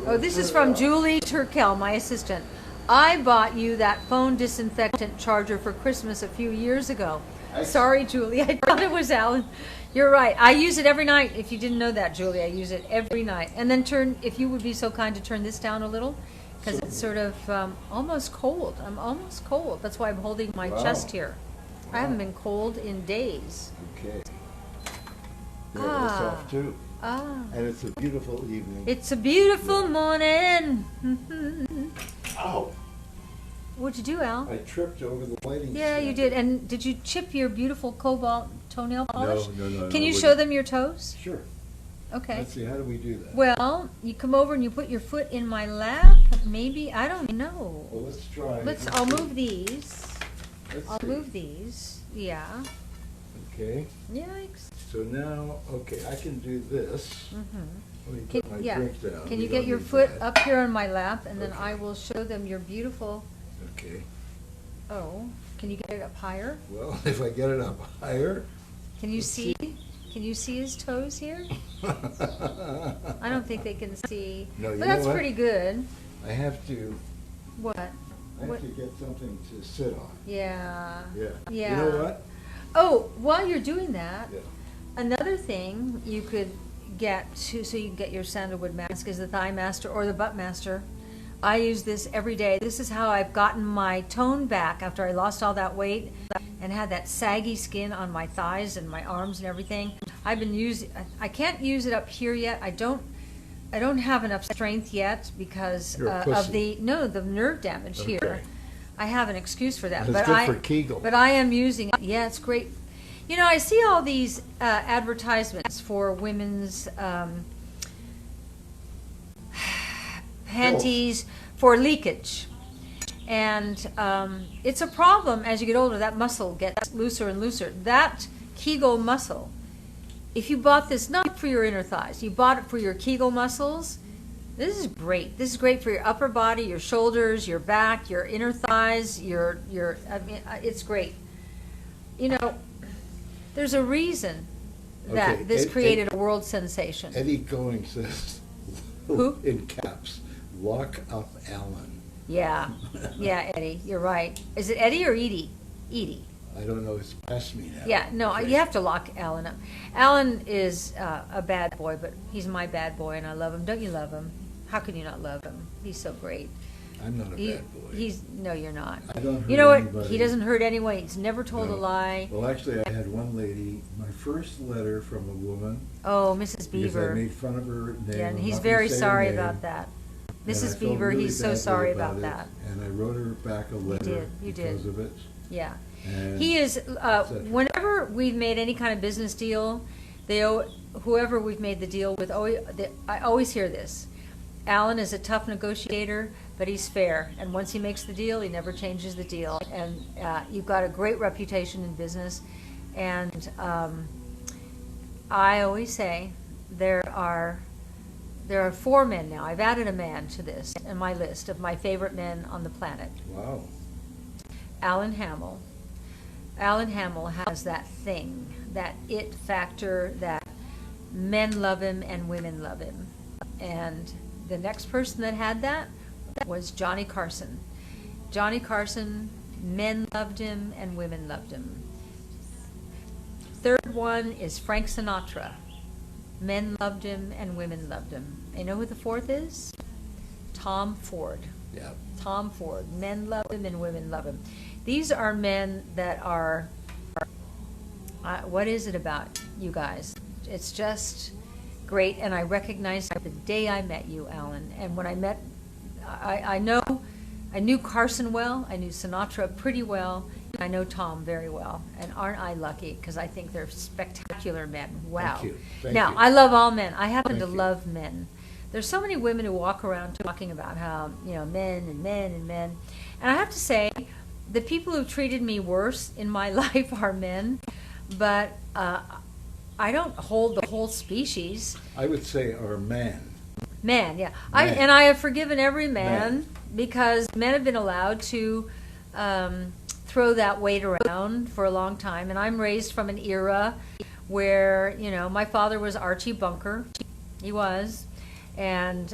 Oh, this Turn is it from off. Julie Turkel, my assistant. I bought you that phone disinfectant charger for Christmas a few years ago. Sorry, Julie. I thought it was Alan. You're right. I use it every night. If you didn't know that, Julie, I use it every night. And then if you would be so kind to turn this down a little, because it's sort of almost cold. I'm almost cold. That's why I'm holding my Wow. chest here. I Wow. haven't been cold in days. Okay. Yeah, that's Ah. off too. Ah. And it's a beautiful evening. It's a beautiful morning. Ow! What'd you do, Al? I tripped over the lighting Yeah, you stand. did. And did you chip your beautiful cobalt toenail polish? No. Can you I show wouldn't. them your toes? Sure. Okay. Let's see, how do we do that? Well, you come over and you put your foot in my lap. Maybe, I don't know. Well, let's try. I'll move these. Let's I'll see. move these. Yeah. Okay. Yikes. So now, okay, I can do this. Let me put my Yeah. drink down. Can We you don't get your need foot that. up here on my lap, and then Okay. I will show them your beautiful. Okay. Oh, can you get it up higher? Well, if I get it up higher. Can you see? Can you see his toes here? I don't think they can see. No, you but know that's what? pretty good. I have to What? I have What? to get something to sit on. Yeah. Yeah. Yeah. You know what? Oh, while you're doing that, Yeah. another thing you could get so you can get your sandalwood mask is the Thigh Master or the Butt Master. I use this every day. This is how I've gotten my tone back after I lost all that weight and had that saggy skin on my thighs and my arms and everything. I've been using. I can't use it up here yet. I don't have enough strength yet because You're a of pussy. the nerve damage here. Okay. I have an excuse for that. But it's good for Kegel. But I am using it. Yeah, it's great. I see all these advertisements for women's panties for leakage. And it's a problem as you get older. That muscle gets looser and looser. That Kegel muscle, if you bought this not for your inner thighs, you bought it for your Kegel muscles, this is great. This is great for your upper body, your shoulders, your back, your inner thighs, it's great. There's a reason that Okay, this Ed- created a world sensation. Eddie Going says, Who? in caps, lock up Alan. Yeah, Eddie, you're right. Is it Eddie or Edie? Edie. I don't know, it's past me now. Yeah, no, Okay. you have to lock Alan up. Alan is a bad boy, but he's my bad boy, and I love him. Don't you love him? How can you not love him? He's so great. I'm not a bad boy. No, you're not. I don't hurt You know what? anybody. He doesn't hurt anyone. He's never told No. a lie. Well, actually, I had one lady, my first letter from a woman, Oh, Mrs. because I Beaver. made fun of her name. Yeah, and I'm he's not gonna very say her sorry name, about that. and I Mrs. felt Beaver, really he's so badly sorry about it, that. And I wrote her back a letter You because did. of it. Yeah. And He is, cetera. whenever we've made any kind of business deal, whoever we've made the deal with, I always hear this. Alan is a tough negotiator, but he's fair. And once he makes the deal, he never changes the deal. And you've got a great reputation in business. And I always say there are there are 4 men now. I've added a man to this in my list of my favorite men on the planet. Wow. Alan Hamill. Alan Hamill has that thing, that it factor, that men love him and women love him. And the next person that had that was Johnny Carson. Johnny Carson, men loved him and women loved him. Third one is Frank Sinatra. Men loved him and women loved him. You know who the fourth is? Tom Ford. Yeah. Tom Ford. Men love him and women love him. These are men that are, what is it about you guys? It's just great, and I recognized the day I met you, Alan. And when I met, I knew Carson well, I knew Sinatra pretty well, and I know Tom very well. And aren't I lucky? Because I think they're spectacular men. Wow. Thank you. Thank Now, you. I love all men. I happen Thank to you. love men. There's so many women who walk around talking about how, men and men and men. And I have to say, the people who've treated me worse in my life are men, but I don't hold the whole species. I would say our man. Men, yeah. Men. I have forgiven every man Men. because men have been allowed to throw that weight around for a long time. And I'm raised from an era where, my father was Archie Bunker. He was. And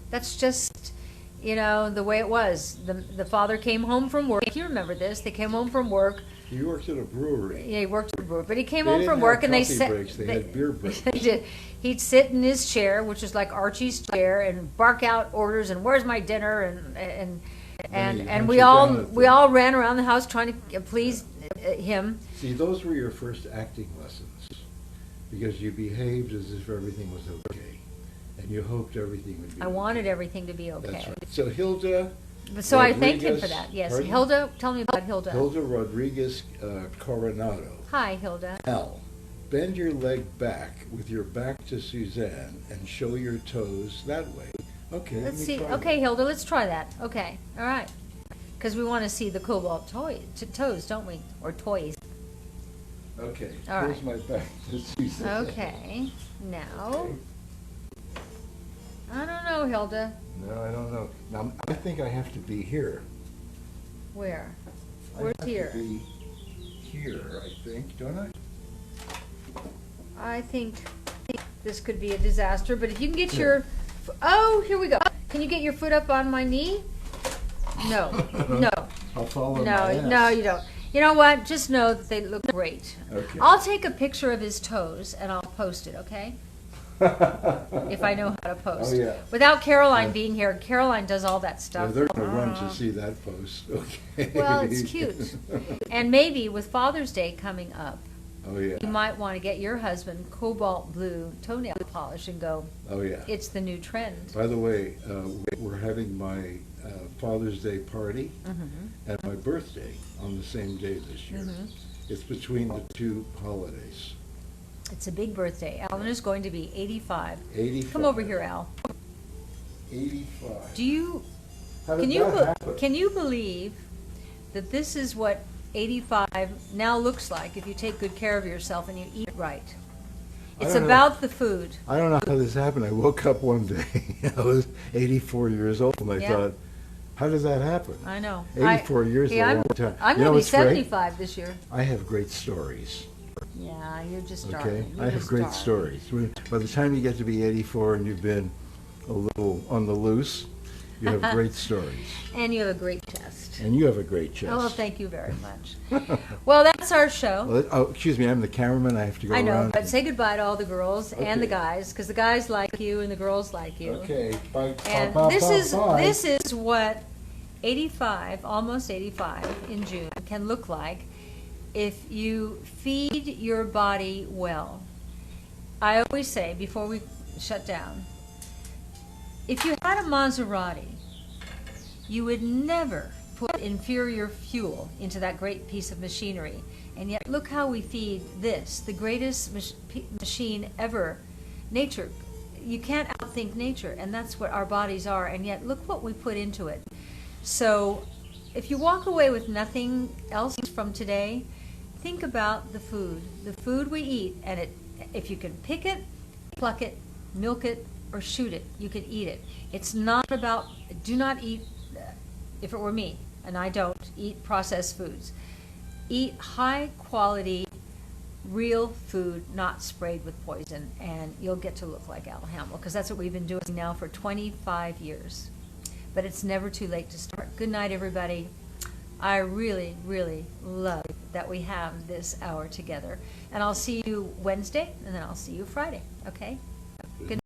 that's just, the way it was. The father came home from work. You remember this. They came home from work. He worked at a brewery. Yeah, he worked at a brewery. But he came They home didn't from have work and they coffee sat. breaks. They had beer breaks. They did. He'd sit in his chair, which was like Archie's chair, and bark out orders and "Where's my dinner?" and Then he'd and hunt we you all down at we the- all ran around the house trying to please him. See, those were your first acting lessons because you behaved as if everything was okay, and you hoped everything would be. I wanted everything to be okay. That's right. So Hilda. So I thank him for Rodriguez- that. Yes, pardon? Hilda. Tell me about Hilda. Hilda Rodriguez Coronado. Hi, Hilda. L. Bend your leg back with your back to Suzanne and show your toes that way. Okay. let Let's me see. try Okay, that. Hilda, let's try that. Okay, all right. Because we want to see the cobalt toes, don't we? Or toys. Okay. All Here's my back to Suzanne. Okay. Now, Okay. I don't know, Hilda. No, I don't know. Now, I think I have to be here. Where? I Where's have here? to be here, I think, don't I? I think this could be a disaster, but if you can get your... Oh, here we go. Can you get your foot up on my knee? No. No. I'll follow my No, ass. no, you don't. You know what? Just know that they look great. Okay. I'll take a picture of his toes and I'll post it, okay? If I know how to post. Oh, yeah. Without Caroline Yeah. being here, Caroline does all that Yeah, stuff. they're going to run to see that post. Okay. Well, it's cute. And maybe with Father's Day coming up, Oh, yeah. you might want to get your husband cobalt blue toenail polish and go, Oh, yeah. it's the new trend. By the way, we're having my Father's Day party Mm-hmm. and my birthday on the same day this year. Mhm. It's between the two holidays. It's a big birthday. Alan is going to be 85. 85. Come over here, Al. 85. Do you How did Can you that happen? can you believe that this is what 85 now looks like if you take good care of yourself and you eat right? I It's don't know. about the food. I don't know how this happened. I woke up one day, I was 84 years old, and I Yeah. thought, how does that happen? I know. 84 years is a I'm, long time. I'm You know going to be what's great? 75 this year. I have great stories, Yeah, you're just okay? starting. I have great stories. By the time you get to be 84 and you've been a little on the loose, you have great stories. And you have a great chest. And you have a great chest. Oh, well, thank you very much. Well, that's our show. Well, oh, excuse me, I'm the cameraman. I have to go I know, around. but say goodbye to all the girls and the Okay. guys, because the guys like you and the girls like you. Okay, bye. And bye, this bye, is bye. this is what 85, almost 85 in June can look like if you feed your body well. I always say before we shut down, if you had a Maserati, you would never put inferior fuel into that great piece of machinery. And yet look how we feed this, the greatest machine ever. Nature, you can't outthink nature, and that's what our bodies are, and yet look what we put into it. So if you walk away with nothing else from today, think about the food we eat, and if you can pick it, pluck it, milk it, or shoot it. You can eat it. It's not about, do not eat, if it were me, and I don't eat processed foods. Eat high quality, real food, not sprayed with poison, and you'll get to look like Al Hamill, because that's what we've been doing now for 25 years. But it's never too late to start. Good night, everybody. I really, really love that we have this hour together. And I'll see you Wednesday, and then I'll see you Friday, okay? Good